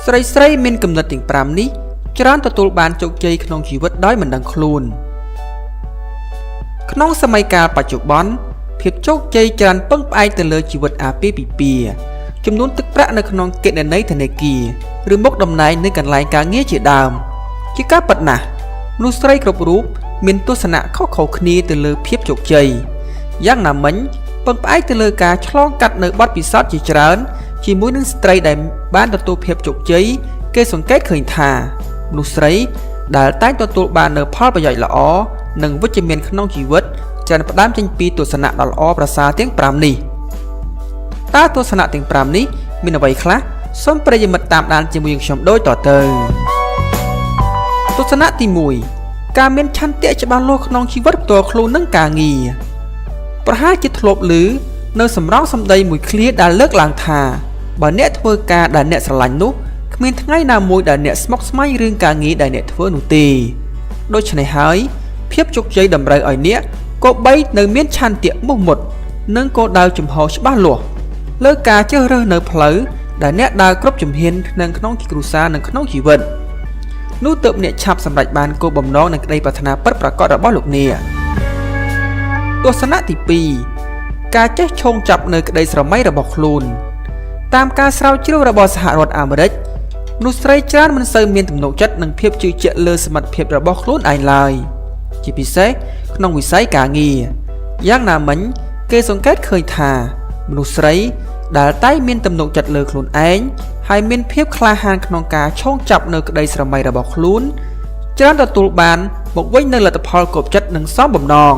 ស្រីមានគំនិតទាំង5នេះច្រើនទទួលបានជោគជ័យក្នុងជីវិតដោយមិនដឹងខ្លួនក្នុងសម័យកាលបច្ចុប្បន្នភាពជោគជ័យច្រើនពឹងផ្អែកទៅលើជីវិតអាពាហ៍ពិពាហ៍ចំនួនទឹកប្រាក់នៅក្នុងគណនីធនាគារឬមុខតំណែងនៅកន្លែងការងារជាដើមជាការពិតណាស់មនុស្សស្រីគ្រប់រូបមានទស្សនៈខុសៗគ្នាទៅលើភាពជោគជ័យយ៉ាងណាមិញពឹងផ្អែកទៅលើការឆ្លងកាត់នៅបទពិសោធន៍ជាច្រើនជាមួយនឹងស្ត្រីដែលបានទទួលភាពជោគជ័យគេសង្កេតឃើញថាមនុស្សស្រីដែលតែងទទួលបាននូវផលប្រយោជន៍ល្អនិងវិជ្ជមានក្នុងជីវិតច្រើនផ្ដើមចេញពីទស្សនៈដ៏ល្អប្រសើរទាំង5នេះតើទស្សនៈទាំង5នេះមានអ្វីខ្លះសូមប្រិយមិត្តតាមដានជាមួយនឹងខ្ញុំដូចតទៅទស្សនៈទី1ការមានឆន្ទៈច្បាស់លាស់ក្នុងជីវិតផ្ទាល់ខ្លួននិងការងារប្រហែលជាធ្លាប់ឮនៅសម្រងសម្ដីមួយឃ្លាដែលលើកឡើងថាបើអ្នកធ្វើការដែលអ្នកស្រឡាញ់នោះគ្មានថ្ងៃណាមួយដែលអ្នកស្មុគស្មាញរឿងការងារដែលអ្នកធ្វើនោះទេដូច្នេះហើយភាពជោគជ័យតម្រូវឲ្យអ្នកគប្បីនៅមានឆន្ទៈមោះមុតនិងគោលដៅចំហច្បាស់លាស់លើការជ្រើសរើសនៅផ្លូវដែលអ្នកដើរគ្រប់ជំហានក្នុងគ្រួសារនិងក្នុងជីវិតនោះទើបអ្នកឆាប់សម្រេចបានគោលបំណងនិងក្តីប្រាថ្នាពិតប្រាកដរបស់លោកអ្នកទស្សនៈទី2ការចេះឈោងចាប់នៅក្តីស្រមៃរបស់ខ្លួនតាមការស្រាវជ្រាវរបស់សហរដ្ឋអាមេរិកមនុស្សស្រីច្រើនមិនសូវមានទំនុកចិត្តនិងភាពជឿជាក់លើសមត្ថភាពរបស់ខ្លួនឯងឡើយជាពិសេសក្នុងវិស័យការងារយ៉ាងណាមិញគេសង្កេតឃើញថាមនុស្សស្រីដែលតែងមានទំនុកចិត្តលើខ្លួនឯងហើយមានភាពក្លាហានក្នុងការឈោងចាប់នៅក្តីស្រមៃរបស់ខ្លួនច្រើនទទួលបានមកវិញនូវលទ្ធផលគប់ចិត្តនិងសមបំណង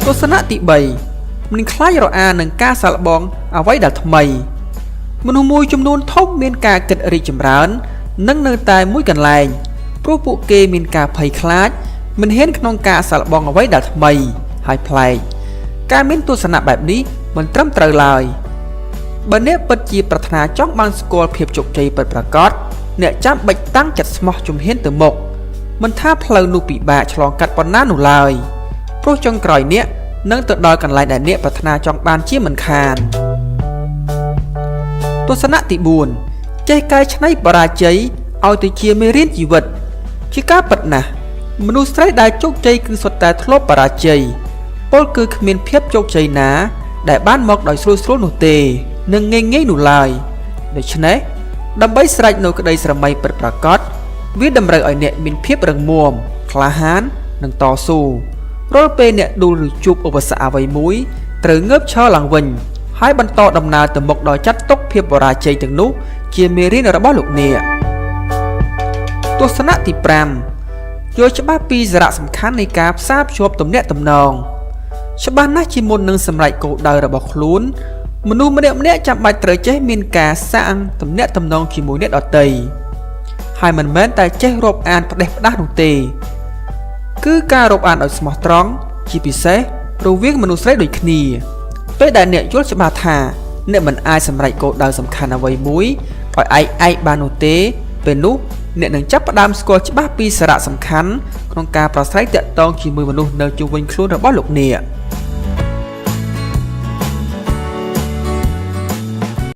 ទស្សនៈទី3មិនខ្លាចរអានឹងការសាកល្បងអ្វីដែលថ្មីមនុស្សមួយចំនួនធំមានការគិតរីកចម្រើននិងនៅតែមួយកន្លែងព្រោះពួកគេមានការភ័យខ្លាចមិនហ៊ានក្នុងការសាកល្បងអ្វីដែលថ្មីហើយប្លែកការមានទស្សនៈបែបនេះមិនត្រឹមត្រូវឡើយបើអ្នកពិតជាប្រាថ្នាចង់បានស្គាល់ភាពជោគជ័យពិតប្រាកដអ្នកចាំបាច់តាំងចិត្តស្មោះជំហានទៅមុខមិនថាផ្លូវនោះពិបាកឆ្លងកាត់ប៉ុណ្ណានោះឡើយព្រោះចុងក្រោយអ្នកនឹងទៅដល់កន្លែងដែលអ្នកប្រាថ្នាចង់បានជាមិនខានទស្សនៈទី4ចេះកែច្នៃបរាជ័យឲ្យទៅជាមេរៀនជីវិតជាការពិតណាស់មនុស្សស្រីដែលជោគជ័យគឺសុទ្ធតែធ្លាប់បរាជ័យពលគឺគ្មានភាពជោគជ័យណាដែលបានមកដោយស្រួលៗនោះទេនិងងាយៗនោះឡើយដូច្នេះដើម្បីស្រេចនូវក្តីស្រមៃពិតប្រាកដវាតម្រូវឲ្យអ្នកមានភាពរឹងមាំក្លាហាននិងតស៊ូរាល់ពេលអ្នកដួលឬជួបឧបសគ្គអ្វីមួយត្រូវងើបឈរឡើងវិញហើយបន្តដំណើរទៅមុខដោយចាត់ទុកភាពបរាជ័យទាំងនោះជាមេរៀនរបស់លោកអ្នកទស្សនៈទី5យល់ច្បាស់ពីសារៈសំខាន់នៃការផ្សារភ្ជាប់ទំនាក់ទំនងច្បាស់ណាស់ជាមុននឹងសម្រេចគោលដៅរបស់ខ្លួនមនុស្សម្នាក់ៗចាំបាច់ត្រូវចេះមានការសាងទំនាក់ទំនងជាមួយអ្នកដទៃហើយមិនមែនតែចេះរាប់អានផ្ដេសផ្ដាសនោះទេគឺការរាប់អានឲ្យស្មោះត្រង់ជាពិសេសរវាងមនុស្សស្រីដូចគ្នាពេលដែលអ្នកយល់ច្បាស់ថាអ្នកមិនអាចសម្រេចគោលដៅសំខាន់អ្វីមួយដោយឯកបាននោះទេពេលនោះអ្នកនឹងចាប់ផ្ដើមស្គាល់ច្បាស់ពីសារៈសំខាន់ក្នុងការប្រស្រ័យទាក់ទងជាមួយមនុស្សនៅជុំវិញខ្លួនរបស់លោកអ្នក